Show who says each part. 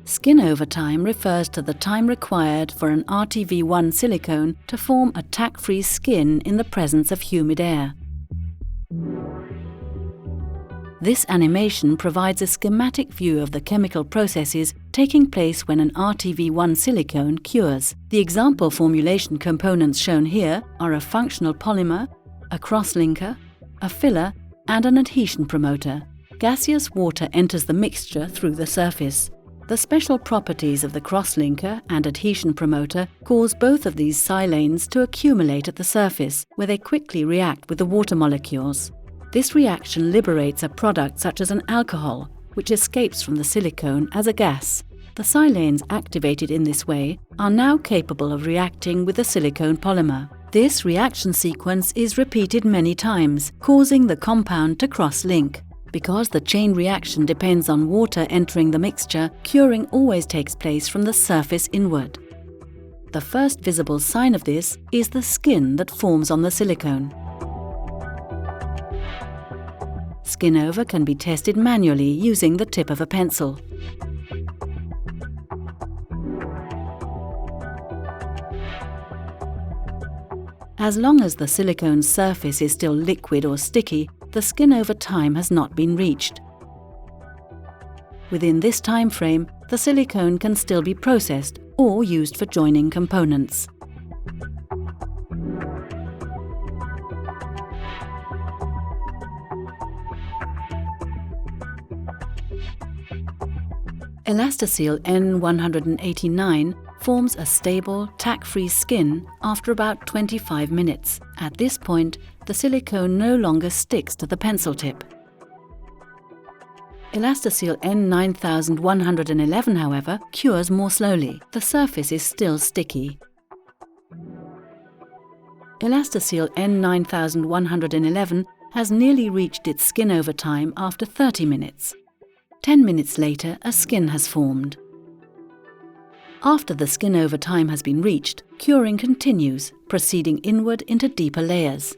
Speaker 1: Skin over time refers to the time required for an RTV1 silicone to form a tack-free skin in the presence of humid air. This animation provides a schematic view of the chemical processes taking place when an RTV1 silicone cures. The example formulation components shown here are a functional polymer, a cross-linker, a filler, and an adhesion promoter. Gaseous water enters the mixture through the surface. The special properties of the cross-linker and adhesion promoter cause both of these silanes to accumulate at the surface, where they quickly react with the water molecules. This reaction liberates a product such as an alcohol, which escapes from the silicone as a gas. The silanes activated in this way are now capable of reacting with the silicone polymer. This reaction sequence is repeated many times, causing the compound to cross-link. Because the chain reaction depends on water entering the mixture, curing always takes place from the surface inward. The first visible sign of this is the skin that forms on the silicone. Skin over can be tested manually using the tip of a pencil. As long as the silicone's surface is still liquid or sticky, the skin over time has not been reached. Within this time frame, the silicone can still be processed or used for joining components. ELASTOSIL N9111 forms a stable, tack-free skin after about 25 minutes. At this point, the silicone no longer sticks to the pencil tip. ELASTOSIL N9111, however, cures more slowly. The surface is still sticky. ELASTOSIL N9111 has nearly reached its skin over time after 30 minutes. 10 minutes later, a skin has formed. After the skin over time has been reached, curing continues, proceeding inward into deeper layers.